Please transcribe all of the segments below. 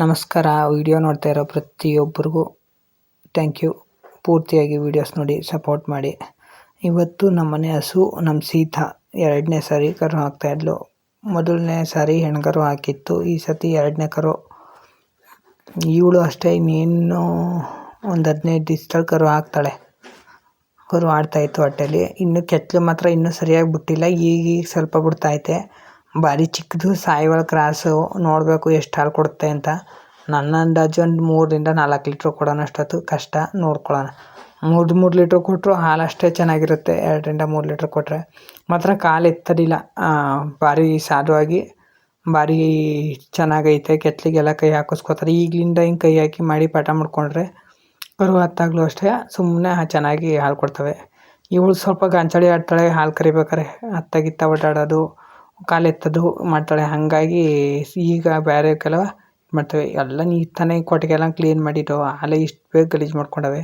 ನಮಸ್ಕಾರ. ವಿಡಿಯೋ ನೋಡ್ತಾ ಇರೋ ಪ್ರತಿಯೊಬ್ಬರಿಗೂ ಥ್ಯಾಂಕ್ ಯು. ಪೂರ್ತಿಯಾಗಿ ವೀಡಿಯೋಸ್ ನೋಡಿ ಸಪೋರ್ಟ್ ಮಾಡಿ. ಇವತ್ತು ನಮ್ಮನೆ ಹಸು ನಮ್ಮ ಸೀತಾ 2ನೇ ಸಾರಿ ಕರು ಹಾಕ್ತಾಯಿದ್ಲು. ಮೊದಲನೇ ಸಾರಿ ಹೆಣ್ಗರು ಹಾಕಿತ್ತು, ಈ ಸತಿ 2ನೇ ಕರು. ಇವಳು ಅಷ್ಟೇ ಇನ್ನೇನು ಒಂದು 15 ದಿವಸದಲ್ಲಿ ಕರು ಹಾಕ್ತಾಳೆ. ಕರು ಆಡ್ತಾಯಿತ್ತು ಹೊಟ್ಟೆಲಿ. ಇನ್ನು ಕೆತ್ತಲು ಮಾತ್ರ ಇನ್ನೂ ಸರಿಯಾಗಿ ಬಿಟ್ಟಿಲ್ಲ, ಈಗ ಸ್ವಲ್ಪ ಬಿಡ್ತಾಯಿತೆ. ಭಾರಿ ಚಿಕ್ಕದು ಸಾಯಿವಾಲ್ ಕ್ರಾಸು. ನೋಡಬೇಕು ಎಷ್ಟು ಹಾಲು ಕೊಡುತ್ತೆ ಅಂತ. ನನ್ನ ಅಂದಾಜು ಒಂದು 3ರಿಂದ 4 ಲೀಟ್ರ್ ಕೊಡೋಣಷ್ಟೊತ್ತು ಕಷ್ಟ. ನೋಡ್ಕೊಳ್ಳೋಣ. 3 ಲೀಟ್ರ್ ಕೊಟ್ಟರು ಹಾಲು ಅಷ್ಟೇ ಚೆನ್ನಾಗಿರುತ್ತೆ. 2ರಿಂದ 3 ಲೀಟ್ರ್ ಕೊಟ್ಟರೆ ಮಾತ್ರ ಕಾಲು ಎತ್ತೋದಿಲ್ಲ. ಭಾರಿ ಸಾಧುವಾಗಿ ಭಾರಿ ಚೆನ್ನಾಗೈತೆ. ಕೆತ್ತಲಿಗೆಲ್ಲ ಕೈ ಹಾಕಿಸ್ಕೋತಾರೆ. ಈಗಲಿಂದ ಹಿಂಗೆ ಕೈ ಹಾಕಿ ಮಾಡಿ ಪಾಠ ಮಾಡ್ಕೊಂಡ್ರೆ ಕರು ಹತ್ತಾಗಲೂ ಅಷ್ಟೇ ಸುಮ್ಮನೆ ಚೆನ್ನಾಗಿ ಹಾಲು ಕೊಡ್ತವೆ. ಇವಳು ಸ್ವಲ್ಪ ಗಂಚಳಿ ಆಡ್ತಾಳೆ. ಹಾಲು ಕರಿಬೇಕಾರೆ ಅತ್ತಾಗಿತ್ತ ಓಡಾಡೋದು, ಕಾಲು ಎತ್ತೋದು ಮಾಡ್ತಾಳೆ. ಹಾಗಾಗಿ ಈಗ ಬೇರೆ ಕೆಲವು ಮಾಡ್ತವೆ. ಎಲ್ಲ ನೀಟಾನೆ ಕೊಟ್ಟಿಗೆಲ್ಲ ಕ್ಲೀನ್ ಮಾಡಿಟ್ಟು ಹಾಲೆ ಇಷ್ಟು ಬೇಗ ಗಲೀಜು ಮಾಡ್ಕೊಂಡವೆ.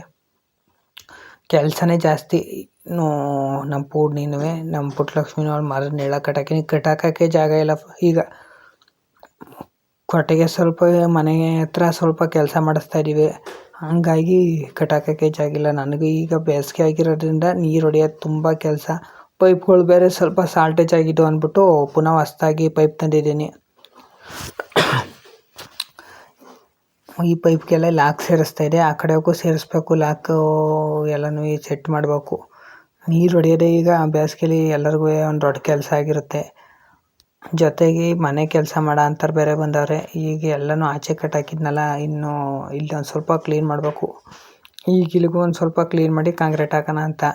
ಕೆಲಸನೇ ಜಾಸ್ತಿ. ನಮ್ಮ ಪೂರ್ಣಿನೂ ನಮ್ಮ ಪುಟ್ಟಲಕ್ಷ್ಮಿನೂ ಅವ್ಳು ಮರದ ನೆಳ ಕಟಾಕೋಕ್ಕೆ ಜಾಗ ಇಲ್ಲ. ಈಗ ಕೊಟ್ಟಿಗೆ ಸ್ವಲ್ಪ ಮನೆ ಹತ್ರ ಸ್ವಲ್ಪ ಕೆಲಸ ಮಾಡಿಸ್ತಾ ಇದ್ದೀವಿ, ಹಂಗಾಗಿ ಕಟಾಕೋಕ್ಕೆ ಜಾಗ ಇಲ್ಲ. ನನಗೂ ಈಗ ಬೇಸಿಗೆ ಆಗಿರೋದ್ರಿಂದ ನೀರು ಹೊಡೆಯೋದು ತುಂಬ ಕೆಲಸ. ಪೈಪ್ಗಳು ಬೇರೆ ಸ್ವಲ್ಪ ಸಾಲ್ಟೇಜ್ ಆಗಿದ್ದು ಅಂದ್ಬಿಟ್ಟು ಪುನಃ ಹೊಸ್ದಾಗಿ ಪೈಪ್ ತಂದಿದ್ದೀನಿ. ಈ ಪೈಪ್ಗೆಲ್ಲ ಲಾಕ್ ಸೇರಿಸ್ತಾ ಇದೆ. ಆ ಕಡೆಗೂ ಸೇರಿಸ್ಬೇಕು ಲಾಕು. ಎಲ್ಲನೂ ಸೆಟ್ ಮಾಡಬೇಕು. ನೀರು ಹೊಡೆಯೋದೇ ಈಗ ಬೇಸಿಗೆಲಿ ಎಲ್ಲರಿಗೂ ಒಂದು ದೊಡ್ಡ ಕೆಲಸ ಆಗಿರುತ್ತೆ. ಜೊತೆಗೆ ಮನೆ ಕೆಲಸ ಮಾಡೋ ಅಂತಾರೆ ಬೇರೆ ಬಂದವ್ರೆ. ಈಗ ಎಲ್ಲನೂ ಆಚೆ ಕಟ್ಟಾಕಿದ್ನಲ್ಲ, ಇನ್ನು ಇಲ್ಲಿ ಒಂದು ಸ್ವಲ್ಪ ಕ್ಲೀನ್ ಮಾಡಬೇಕು. ಈಗ ಇಲ್ಲಿಗೂ ಒಂದು ಸ್ವಲ್ಪ ಕ್ಲೀನ್ ಮಾಡಿ ಕಾಂಕ್ರೀಟ್ ಹಾಕೋಣ ಅಂತ.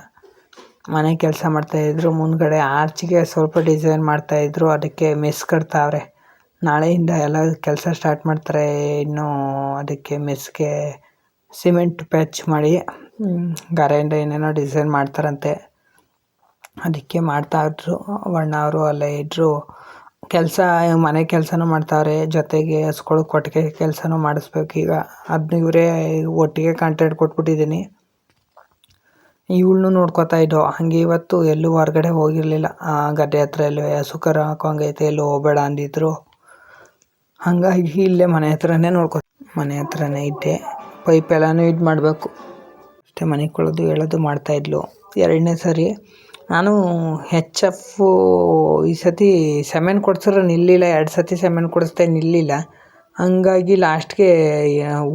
ಮನೆ ಕೆಲಸ ಮಾಡ್ತಾಯಿದ್ರು. ಮುಂದ್ಗಡೆ ಆರ್ಚಿಗೆ ಸ್ವಲ್ಪ ಡಿಸೈನ್ ಮಾಡ್ತಾಯಿದ್ರು, ಅದಕ್ಕೆ ಮೆಸ್ ಕಟ್ತಾವ್ರೆ. ನಾಳೆಯಿಂದ ಎಲ್ಲ ಕೆಲಸ ಸ್ಟಾರ್ಟ್ ಮಾಡ್ತಾರೆ. ಇನ್ನು ಅದಕ್ಕೆ ಮೆಸ್ಗೆ ಸಿಮೆಂಟ್ ಪ್ಯಾಚ್ ಮಾಡಿ ಗಾರೆಯಿಂದ ಏನೇನೋ ಡಿಸೈನ್ ಮಾಡ್ತಾರಂತೆ. ಅದಕ್ಕೆ ಮಾಡ್ತಾಯಿದ್ರು. ಅಣ್ಣ ಅವರು ಅಲ್ಲೇ ಇದ್ದರು. ಕೆಲಸ ಮನೆ ಕೆಲಸನೂ ಮಾಡ್ತಾವ್ರೆ, ಜೊತೆಗೆ ಹಸ್ಗಳು ಕೊಟ್ಟಿಗೆ ಕೆಲಸನೂ ಮಾಡಿಸ್ಬೇಕು. ಈಗ ಅದನ್ನ ಇವರೇ ಒಟ್ಟಿಗೆ ಕಾಂಟ್ರಾಕ್ಟ್ ಕೊಟ್ಬಿಟ್ಟಿದ್ದೀನಿ. ಇವಳನ್ನೂ ನೋಡ್ಕೋತಾ ಇದ್ದೋ. ಹಾಗೆ ಇವತ್ತು ಎಲ್ಲೂ ಹೊರಗಡೆ ಹೋಗಿರಲಿಲ್ಲ. ಗದ್ದೆ ಹತ್ರ ಎಲ್ಲೂ ಹಸು ಕರು ಹಾಕೋಂಗೈತೆ, ಎಲ್ಲೂ ಹೋಗಬೇಡ ಅಂದಿದ್ರು. ಹಾಗಾಗಿ ಇಲ್ಲೇ ಮನೆ ಹತ್ರನೇ ಮನೆ ಹತ್ರನೇ ಇದ್ದೆ. ಪೈಪ್ ಎಲ್ಲನೂ ಇದು ಮಾಡಬೇಕು ಅಷ್ಟೇ. ಮನೆ ಕೊಳೋದು ಹೇಳೋದು ಮಾಡ್ತಾಯಿದ್ಲು. 2ನೇ ಸಾರಿ ನಾನು HF ಈ ಸತಿ ಸೆಮೆನ್ ಕೊಡ್ಸಿದ್ರೆ ನಿಲ್ಲಿಲ್ಲ. 2 ಸತಿ ಸೆಮೆನ್ ಕೊಡಿಸ್ದೆ, ನಿಲ್ಲಿಲ್ಲ. ಹಂಗಾಗಿ ಲಾಸ್ಟ್ಗೆ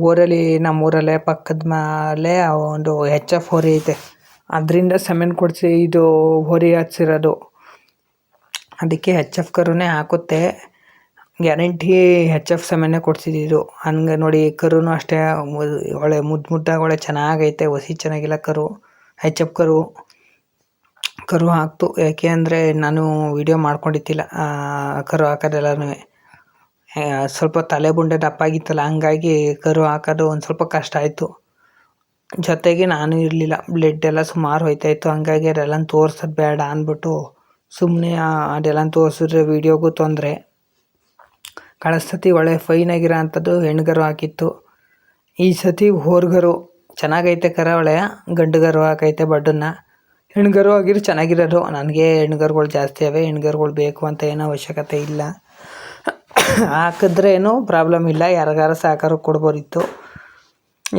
ಊರಲ್ಲಿ ನಮ್ಮೂರಲ್ಲೇ ಪಕ್ಕದ ಮೇಲೆ ಒಂದು HF ಹೋರಿ ಐತೆ, ಅದರಿಂದ ಸೆಮೆನ್ ಕೊಡಿಸಿ ಇದು ಹೋರಿ ಹಚ್ಚಿರೋದು. ಅದಕ್ಕೆ HF ಕರುನೇ ಹಾಕುತ್ತೆ. Guarantee HF ಸೆಮೆನ್ನೇ ಕೊಡಿಸಿದ್ದು. ಹಂಗೆ ನೋಡಿ ಕರುನೂ ಅಷ್ಟೇ ಒಳ್ಳೆ ಮುದ್ದಾಗಿ ಒಳ್ಳೆ ಚೆನ್ನಾಗೈತೆ. ಹೊಸಿ ಚೆನ್ನಾಗಿಲ್ಲ ಕರು. HF ಕರು ಹಾಕ್ತು. ಯಾಕೆ ಅಂದರೆ ನಾನು ವಿಡಿಯೋ ಮಾಡ್ಕೊಂಡಿದ್ದಿಲ್ಲ ಕರು ಹಾಕೋದೆಲ್ಲನೂ. ಸ್ವಲ್ಪ ತಲೆ ಬುಂಡೆ ದಪ್ಪಾಗಿತ್ತಲ್ಲ, ಹಂಗಾಗಿ ಕರು ಹಾಕೋದು ಒಂದು ಸ್ವಲ್ಪ ಕಷ್ಟ ಆಯಿತು. ಜೊತೆಗೆ ನಾನು ಇರಲಿಲ್ಲ, ಬ್ಲಡ್ ಎಲ್ಲ ಸುಮಾರು ಹೋಯ್ತಾಯಿತ್ತು. ಹಂಗಾಗಿ ಅದೆಲ್ಲ ತೋರ್ಸೋದು ಬೇಡ ಅಂದ್ಬಿಟ್ಟು ಸುಮ್ಮನೆ ಅದೆಲ್ಲ ತೋರಿಸಿದ್ರೆ ವೀಡಿಯೋಗೂ ತೊಂದರೆ. ಕಳೆದ ಸತಿ ಒಳ್ಳೆ ಫೈನಾಗಿರೋ ಅಂಥದ್ದು ಹೆಣ್ಗರು ಹಾಕಿತ್ತು. ಈ ಸತಿ ಹೋರ್ಗರು ಚೆನ್ನಾಗೈತೆ. ಕರ ಒಳ್ಳೆ ಗಂಡುಗರು ಹಾಕೈತೆ ಬಡ್ಡನ್ನ. ಹೆಣ್ಗರು ಆಗಿರೋ ಚೆನ್ನಾಗಿರೋದು. ನನಗೆ ಹೆಣ್ಗರುಗಳು ಜಾಸ್ತಿ ಅವೆ. ಹೆಣ್ಗರುಗಳು ಬೇಕು ಅಂತ ಏನೋ ಅವಶ್ಯಕತೆ ಇಲ್ಲ. ಹಾಕಿದ್ರೇನು ಪ್ರಾಬ್ಲಮ್ ಇಲ್ಲ, ಯಾರಿಗಾರು ಸಾಕಾರು ಕೊಡ್ಬೋದಿತ್ತು.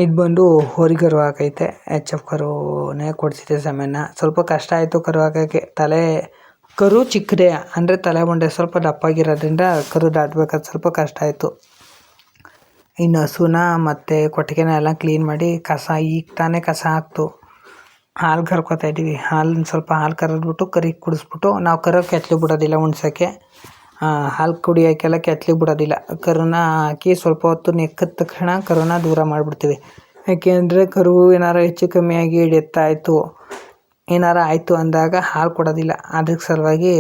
ಇದು ಬಂದು ಹೋರಿಗರು ಹಾಕೈತೆ. HF ಕರುನೇ ಕೊಡಿಸಿದೆ ಸೆಮೆನ್ನ. ಸ್ವಲ್ಪ ಕಷ್ಟ ಆಯಿತು ಕರು ಹಾಕೋಕ್ಕೆ. ಕರು ಚಿಕ್ಕದೇ ಅಂದರೆ ತಲೆ ಮುಂಡೆ ಸ್ವಲ್ಪ ದಪ್ಪಾಗಿರೋದ್ರಿಂದ ಕರು ದಾಟಬೇಕಾದ್ರೆ ಸ್ವಲ್ಪ ಕಷ್ಟ ಆಯಿತು. ಇನ್ನು ಹಸುನ ಮತ್ತು ಕೊಟ್ಟಿಗೆನ ಎಲ್ಲ ಕ್ಲೀನ್ ಮಾಡಿ ಈಗ ತಾನೇ ಕಸ ಹಾಕ್ತು. ಹಾಲು ಕರ್ಕೋತಾ ಇದ್ದೀವಿ. ಸ್ವಲ್ಪ ಹಾಲು ಕರೆದ್ಬಿಟ್ಟು ಕರಿಗೆ ಕುಡಿಸ್ಬಿಟ್ಟು, ನಾವು ಕರು ಕೆತ್ತಲಿಗೆ ಬಿಡೋದಿಲ್ಲ ಉಣ್ಸೋಕ್ಕೆ. ಹಾಲು ಕುಡಿಯೋಕ್ಕೆಲ್ಲ ಕೆತ್ತಲಿಗೆ ಬಿಡೋದಿಲ್ಲ. ಕರುನ ಹಾಕಿ ಸ್ವಲ್ಪ ಹೊತ್ತು ನೆಕ್ಕಿದ ತಕ್ಷಣ ಕರುನ ದೂರ ಮಾಡಿಬಿಡ್ತೀವಿ. ಯಾಕೆಂದರೆ ಕರು ಏನಾರು ಹೆಚ್ಚು ಕಮ್ಮಿಯಾಗಿ ಡೆತ್ತಾಯಿತು ಏನಾರು ಆಯಿತು ಅಂದಾಗ ಹಾಲು ಕೊಡೋದಿಲ್ಲ. ಅದಕ್ಕೆ ಸಲುವಾಗಿ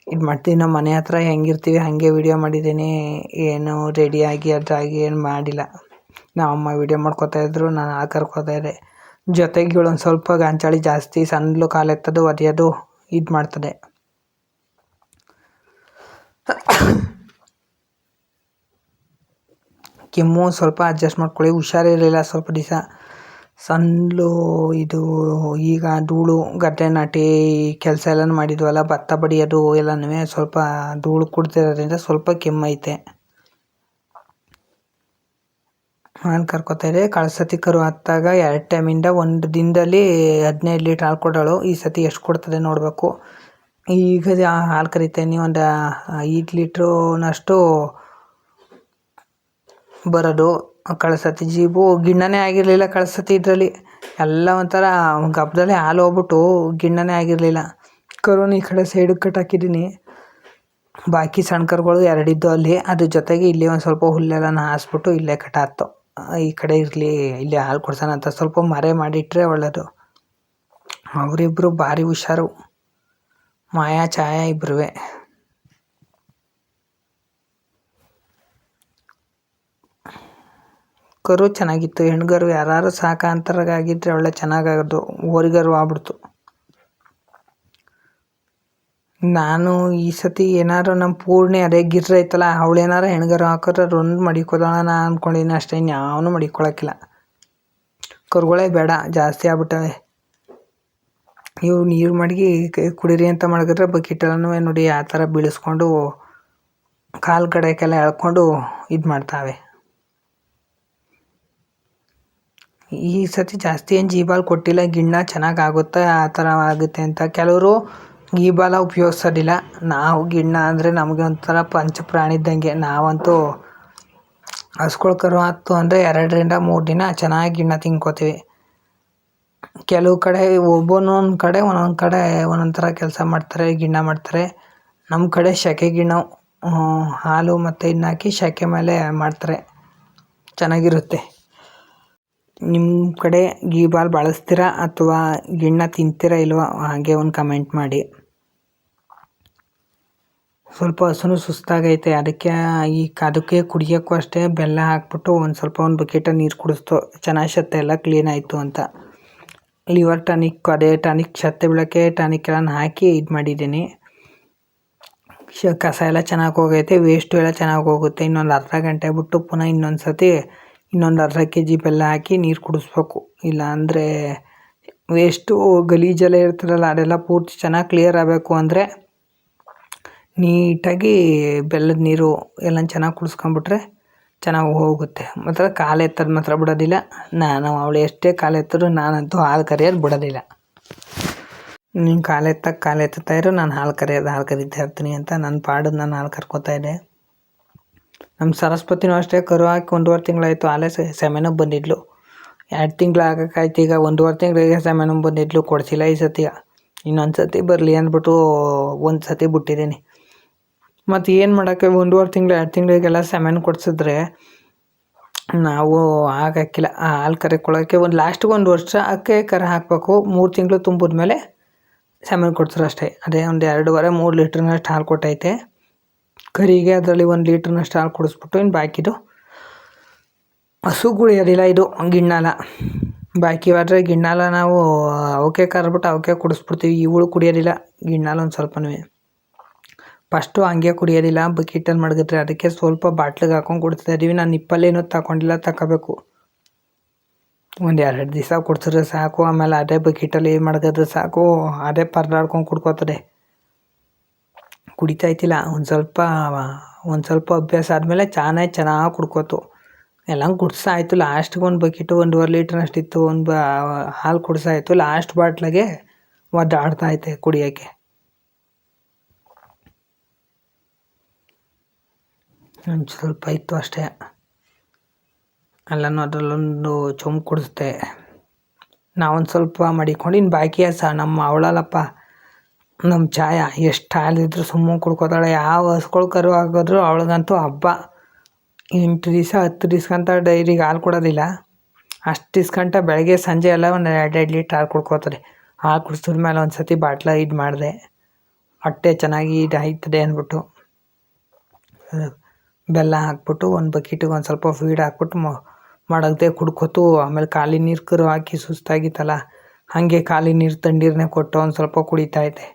ಇದು ಮಾಡ್ತೀವಿ. ನಮ್ಮ ಮನೆ ಹತ್ರ ಹೆಂಗಿರ್ತೀವಿ ಹಾಗೆ ವೀಡಿಯೋ ಮಾಡಿದ್ದೀನಿ. ಏನು ರೆಡಿಯಾಗಿ ಅದಾಗಿ ಏನು ಮಾಡಿಲ್ಲ. ನಮ್ಮಮ್ಮ ವೀಡಿಯೋ ಮಾಡ್ಕೋತಾಯಿದ್ರು, ನಾನು ಹಾಲು ಕರ್ಕೋತಾ ಇದ್ದೆ. ಜೊತೆಗೆ ಇವಳೊಂದು ಸ್ವಲ್ಪ ಗಂಚಾಳಿ ಜಾಸ್ತಿ. ಸಣ್ಣಲು ಕಾಲೆತ್ತೋದು ಒದೆಯೋದು ಇದು ಮಾಡ್ತದೆ. ಕೆಮ್ಮು ಸ್ವಲ್ಪ ಅಡ್ಜಸ್ಟ್ ಮಾಡ್ಕೊಳ್ಳಿ. ಹುಷಾರಿರಲಿಲ್ಲ ಸ್ವಲ್ಪ ದಿವಸ. ಸಣ್ಣಲು ಇದು ಈಗ ಧೂಳು ಗದ್ದೆ ನಾಟಿ ಕೆಲಸ ಎಲ್ಲನೂ ಮಾಡಿದ್ವಲ್ಲ, ಭತ್ತ ಬಡಿಯೋದು ಎಲ್ಲನೂ ಸ್ವಲ್ಪ ಧೂಳು ಕುಡ್ತಿರೋದ್ರಿಂದ ಸ್ವಲ್ಪ ಕೆಮ್ಮೈತೆ. ಹಾಲು ಕರ್ಕೊತಾ ಇದೆ. ಕಳೆದ ಸತಿ ಕರು ಹತ್ತಾಗ 2 ಟೈಮಿಂದ 1 ದಿನದಲ್ಲಿ 15 ಲೀಟ್ರ್ ಹಾಲು ಕೊಡೋಳು. ಈ ಸತಿ ಎಷ್ಟು ಕೊಡ್ತದೆ ನೋಡಬೇಕು. ಈಗ ಹಾಲು ಕರಿತೀನಿ ಒಂದು 5 ಲೀಟ್ರುನಷ್ಟು ಬರೋದು. ಕಳೆದ ಸತಿ ಜೀಬು ಗಿಣ್ಣನೇ ಆಗಿರಲಿಲ್ಲ. ಕಳೆದ ಸತಿ ಇದರಲ್ಲಿ ಎಲ್ಲ ಒಂಥರ ಗಬ್ಬದಲ್ಲಿ ಹಾಲು ಹೋಗ್ಬಿಟ್ಟು ಗಿಣ್ಣನೇ ಆಗಿರಲಿಲ್ಲ. ಕರುನ ಈ ಕಡೆ ಸೈಡಿಗೆ ಕಟ್ಟಾಕಿದ್ದೀನಿ. ಬಾಕಿ ಸಣ್ಣ ಕರುಗಳು 2 ಇದ್ದು ಅಲ್ಲಿ. ಅದ್ರ ಜೊತೆಗೆ ಇಲ್ಲಿ ಒಂದು ಸ್ವಲ್ಪ ಹುಲ್ಲೆಲ್ಲ ಹಾಸ್ಬಿಟ್ಟು ಇಲ್ಲೇ ಕಟ್ಟಾಕ್ತು. ಈ ಕಡೆ ಇರಲಿ, ಇಲ್ಲಿ ಹಾಲು ಕೊಡ್ಸೋಣ ಅಂತ ಸ್ವಲ್ಪ ಮರೆ ಮಾಡಿಟ್ರೆ ಒಳ್ಳೆಯದು. ಅವರಿಬ್ಬರು ಭಾರಿ ಹುಷಾರು, ಮಾಯಾ ಛಾಯಾ ಇಬ್ಬರೂ. ಕರು ಚೆನ್ನಾಗಿತ್ತು. ಹೆಣ್ಗರು ಯಾರು ಸಾಕಾಂತರಾಗಿದ್ದರೆ ಒಳ್ಳೆ ಚೆನ್ನಾಗಾಗೋದು. ಓರಿಗರು ಆಗ್ಬಿಡ್ತು. ನಾನು ಈ ಸತಿ ಏನಾರು ನಮ್ಮ ಪೂರ್ಣಿ ಅದೇ ಗಿರ್ರ ಐತಲ್ಲ, ಅವಳೇನಾರು ಹೆಣ್ಗರು ಹಾಕಿದ್ರೆ ರೊಂದು ಮಡಿಕೋದೋಣ ಅಂದ್ಕೊಂಡಿನಿ ಅಷ್ಟೇ. ಇನ್ಯಾವನು ಮಡಿಕೊಳಕ್ಕಿಲ್ಲ. ಕರುಗಳೇ ಬೇಡ, ಜಾಸ್ತಿ ಆಗ್ಬಿಟ್ಟವೆ. ಇವು ನೀರು ಮಡಗಿ ಕುಡೀರಿ ಅಂತ ಮಡಗಿದ್ರೆ ಬಕೆಟೆಲ್ಲನೂ ನೋಡಿ ಆ ಥರ ಬೀಳಿಸ್ಕೊಂಡು ಕಾಲು ಕಡೆಗೆಲ್ಲ ಎಳ್ಕೊಂಡು ಇದು ಮಾಡ್ತಾವೆ. ಈ ಸತಿ ಜಾಸ್ತಿ ಏನು ಜೀಬಾಲ್ ಕೊಟ್ಟಿಲ್ಲ. ಗಿಣ್ಣ ಚೆನ್ನಾಗಿ ಆಗುತ್ತೆ ಆ ಥರ ಆಗುತ್ತೆ ಅಂತ. ಕೆಲವರು ಗೀಬಾಲ ಉಪಯೋಗಿಸೋದಿಲ್ಲ. ನಾವು ಗಿಣ್ಣ ಅಂದರೆ ನಮಗೆ ಒಂಥರ ಪಂಚ ಪ್ರಾಣಿ ಇದ್ದಂಗೆ. ನಾವಂತೂ ಹಸ್ಕೊಳ್ ಕರು ಆಯ್ತು ಅಂದರೆ 2ರಿಂದ 3 ದಿನ ಚೆನ್ನಾಗಿ ಗಿಣ್ಣ ತಿನ್ಕೋತೀವಿ. ಕೆಲವು ಕಡೆ ಒಂದೊಂದು ಕಡೆ ಒಂದೊಂದು ಥರ ಕೆಲಸ ಮಾಡ್ತಾರೆ, ಗಿಣ್ಣ ಮಾಡ್ತಾರೆ. ನಮ್ಮ ಕಡೆ ಶೆಕೆ ಗಿಣ್ಣ, ಹಾಲು ಮತ್ತು ಇದನ್ನ ಹಾಕಿ ಶೆಕೆ ಮೇಲೆ ಮಾಡ್ತಾರೆ, ಚೆನ್ನಾಗಿರುತ್ತೆ. ನಿಮ್ಮ ಕಡೆ ಗೀಬಾಲ್ ಬಳಸ್ತೀರಾ ಅಥವಾ ಗಿಣ್ಣ ತಿಂತೀರಾ ಇಲ್ವಾ ಹಾಗೆ ಒಂದು ಕಮೆಂಟ್ ಮಾಡಿ. ಸ್ವಲ್ಪ ಹಸುನು ಸುಸ್ತಾಗೈತೆ. ಅದಕ್ಕೆ ಕುಡಿಯೋಕ್ಕೂ ಅಷ್ಟೇ ಬೆಲ್ಲ ಹಾಕ್ಬಿಟ್ಟು ಒಂದು ಬಕೆಟ ನೀರು ಕುಡಿಸ್ತು. ಚೆನ್ನಾಗಿ ಶತ್ತೆ ಎಲ್ಲ ಕ್ಲೀನ್ ಆಯಿತು ಅಂತ. ಲಿವರ್ ಟಾನಿಕ್, ಅದೇ ಟಾನಿಕ್ ಶತ್ತೆ ಬೀಳೋಕ್ಕೆ ಟಾನಿಕ್ ಎಲ್ಲ ಹಾಕಿ ಇದು ಮಾಡಿದ್ದೀನಿ. ಕಸ ಎಲ್ಲ ಚೆನ್ನಾಗಿ ಹೋಗೈತೆ, ವೇಸ್ಟು ಎಲ್ಲ ಚೆನ್ನಾಗಿ ಹೋಗುತ್ತೆ. ಇನ್ನೊಂದು ಅರ್ಧ ಗಂಟೆ ಬಿಟ್ಟು ಪುನಃ ಇನ್ನೊಂದು ಸತಿ ಇನ್ನೊಂದು ಅರ್ಧ kg ಬೆಲ್ಲ ಹಾಕಿ ನೀರು ಕುಡಿಸ್ಬೇಕು. ಇಲ್ಲ ಅಂದರೆ ವೇಸ್ಟು ಗಲೀಜೆಲ್ಲ ಇರ್ತದಲ್ಲ ಅದೆಲ್ಲ ಪೂರ್ತಿ ಚೆನ್ನಾಗಿ ಕ್ಲಿಯರ್ ಆಗಬೇಕು ಅಂದರೆ ನೀಟಾಗಿ ಬೆಲ್ಲದ ನೀರು ಎಲ್ಲ ಚೆನ್ನಾಗಿ ಕುಡಿಸ್ಕೊಂಬಿಟ್ರೆ ಚೆನ್ನಾಗಿ ಹೋಗುತ್ತೆ. ಮಾತ್ರ ಕಾಲು ಎತ್ತೋದು ಮಾತ್ರ ಬಿಡೋದಿಲ್ಲ. ಅವಳು ಎಷ್ಟೇ ಕಾಲು ಎತ್ತರೂ ನಾನಂತೂ ಹಾಲು ಕರೆಯೋದು ಬಿಡೋದಿಲ್ಲ. ನೀನು ಕಾಲು ಎತ್ತುತ್ತಾ ಇರು, ನಾನು ಹಾಲು ಕರೀತಾ ಇರ್ತೀನಿ ಅಂತ ನನ್ನ ಪಾಡು ನಾನು ಹಾಲು ಕರ್ಕೋತಾ ಇದ್ದೆ. ನಮ್ಮ ಸರಸ್ವತಿನೂ ಅಷ್ಟೇ ಕರು ಹಾಕಿ 1.5 ತಿಂಗಳಾಯಿತು. ಆಲೇ ಸೆಮೆನೂ ಬಂದಿದ್ಲು. 2 ತಿಂಗಳು ಆಗೋಕ್ಕಾಯ್ತು. ಈಗ 1.5 ತಿಂಗಳಿಗೆ ಸೆಮೆನೂ ಬಂದಿದ್ಲು. ಕೊಡಿಸಿಲ್ಲ ಈ ಸತಿ. ಇನ್ನೊಂದು ಸತಿ ಬರಲಿ ಅಂದ್ಬಿಟ್ಟು ಒಂದು ಸತಿ ಬಿಟ್ಟಿದ್ದೀನಿ. ಮತ್ತು ಏನು ಮಾಡೋಕ್ಕೆ 1.5 ತಿಂಗಳು 2 ತಿಂಗಳಿಗೆಲ್ಲ ಸೆಮೆನ್ ಕೊಡಿಸಿದ್ರೆ ನಾವು ಆಗೋಕ್ಕಿಲ್ಲ. ಹಾಲು ಕರೆಕೊಳ್ಳೋಕ್ಕೆ ಲಾಸ್ಟಿಗೆ 1 ವರ್ಷಕ್ಕೆ ಕರೆ ಹಾಕಬೇಕು. 3 ತಿಂಗಳು ತುಂಬಿದ್ಮೇಲೆ ಸೆಮೆನ್ ಕೊಡ್ತಾರೆ ಅಷ್ಟೇ. ಅದೇ ಒಂದು 2.5-3 ಲೀಟ್ರ್ನಷ್ಟು ಹಾಲು ಕೊಟ್ಟೈತೆ ಕರಿಗೆ. ಅದರಲ್ಲಿ 1 ಲೀಟ್ರ್ನಷ್ಟು ಹಾಲು ಕುಡಿಸ್ಬಿಟ್ಟು ಇನ್ನು ಬಾಕಿದು ಹಸು ಕುಡಿಯೋದಿಲ್ಲ. ಇದು ಗಿಣ್ಣಾಲ ಬಾಕಿ ಆದರೆ ಗಿಣ್ಣಾಲ ನಾವು ಅವಕ್ಕೆ ಕರೆದ್ಬಿಟ್ಟು ಅವಕ್ಕೆ ಕುಡಿಸ್ಬಿಡ್ತೀವಿ. ಇವಳು ಕುಡಿಯೋದಿಲ್ಲ ಗಿಣ್ಣಾಲ ಒಂದು ಸ್ವಲ್ಪನೂ. ಫಸ್ಟು ಹಂಗೆ ಕುಡಿಯೋದಿಲ್ಲ, ಬಕೆಟಲ್ಲಿ ಮಡಗಿದ್ರೆ. ಅದಕ್ಕೆ ಸ್ವಲ್ಪ ಬಾಟ್ಲಿಗೆ ಹಾಕೊಂಡು ಕುಡಿಸ್ತಾ ಇದ್ದೀವಿ. ನಾನು ನಿಪ್ಪಲ್ಲೇನೂ ತಗೊಂಡಿಲ್ಲ, ತಗೋಬೇಕು. 1-2 ದಿವಸ ಕುಡಿಸಿದ್ರೆ ಸಾಕು. ಆಮೇಲೆ ಅದೇ ಬಕೆಟಲ್ಲಿ ಮಡಗಿದ್ರೆ ಸಾಕು, ಅದೇ ಪರದಾಡ್ಕೊಂಡು ಕುಡ್ಕೋತದೆ. ಕುಡಿತಾಯ್ತಿಲ್ಲ. ಒಂದು ಸ್ವಲ್ಪ ಅಭ್ಯಾಸ ಆದಮೇಲೆ ಚೆನ್ನಾಗಿ ಕುಡ್ಕೋತು. ಎಲ್ಲ ಕುಡ್ಸಾಯ್ತು. ಲಾಸ್ಟಿಗೆ 1 ಬಕೆಟು 1.5 ಲೀಟ್ರ್ನಷ್ಟು ಇತ್ತು. ಹಾಲು ಕುಡ್ಸಾಯ್ತು. ಲಾಸ್ಟ್ ಬಾಟ್ಲಿಗೆ ಒದ್ದಾಡ್ತಾಯಿತೆ ಕುಡಿಯೋಕ್ಕೆ. ಒಂದು ಸ್ವಲ್ಪ ಇತ್ತು ಅಷ್ಟೇ. ಎಲ್ಲನೂ ಅದರಲ್ಲೊಂದು ಚೊಂಬು ಕುಡಿಸ್ದೆ. ನಾವೊಂದು ಸ್ವಲ್ಪ ಮಡಿಕೊಂಡು ಇನ್ನು ಬಾಕಿ ನಮ್ಮ ಅವಳಲ್ಲಪ್ಪ, ನಮ್ಮ ಛಾಯಾ ಎಷ್ಟು ಹಾಲಿದ್ರು ಸುಮ್ಮನೆ ಕುಡ್ಕೋತಾಳೆ. ಯಾವ ಹಸ್ಗಳು ಕರು ಹಾಕಿದ್ರು ಅವಳಿಗಂತೂ ಹಬ್ಬ. 8 ದಿವಸ 10 ದಿವ್ಸಕ್ಕಂತ ಡೈರಿಗೆ ಹಾಲು ಕೊಡೋದಿಲ್ಲ. ಅಷ್ಟು ದಿವ್ಸಕ್ಕಂಟ ಬೆಳಗ್ಗೆ ಸಂಜೆ ಎಲ್ಲ ಒಂದು 2 ಲೀಟ್ರ್ ಹಾಲು ಕುಡ್ಕೋತಾರೆ. ಹಾಲು ಕುಡಿಸಿದ್ಮೇಲೆ ಒಂದು ಸತಿ ಬಾಟ್ಲ ಇದು ಮಾಡಿದೆ, ಹೊಟ್ಟೆ ಚೆನ್ನಾಗಿ ಇದಾಯ್ತದೆ ಅಂದ್ಬಿಟ್ಟು ಬೆಲ್ಲ ಹಾಕ್ಬಿಟ್ಟು 1 ಬಕೆಟಿಗೆ ಒಂದು ಸ್ವಲ್ಪ ಫೀಡ್ ಹಾಕ್ಬಿಟ್ಟು ಮಡಗದೆ ಕುಡ್ಕೋತು. ಆಮೇಲೆ ಖಾಲಿ ನೀರು ಕರು ಹಾಕಿ ಸುಸ್ತಾಗಿತ್ತಲ್ಲ, ಹಾಗೆ ಖಾಲಿ ನೀರು ತಣ್ಣೀರನ್ನೇ ಕೊಟ್ಟು ಒಂದು ಸ್ವಲ್ಪ ಕುಡಿತಾಯಿದೆ.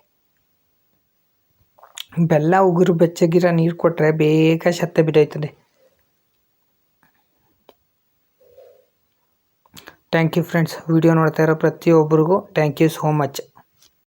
ಬೆಲ್ಲ ಉಗುರು ಬೆಚ್ಚಗಿರೋ ನೀರು ಕೊಟ್ಟರೆ ಬೇಗ ಶತ್ತೆ ಬಿದ್ದೋಯ್ತದೆ. Thank you friends. ವಿಡಿಯೋ ನೋಡ್ತಾ ಇರೋ ಪ್ರತಿಯೊಬ್ಬರಿಗೂ ಥ್ಯಾಂಕ್ ಯು ಸೋ ಮಚ್.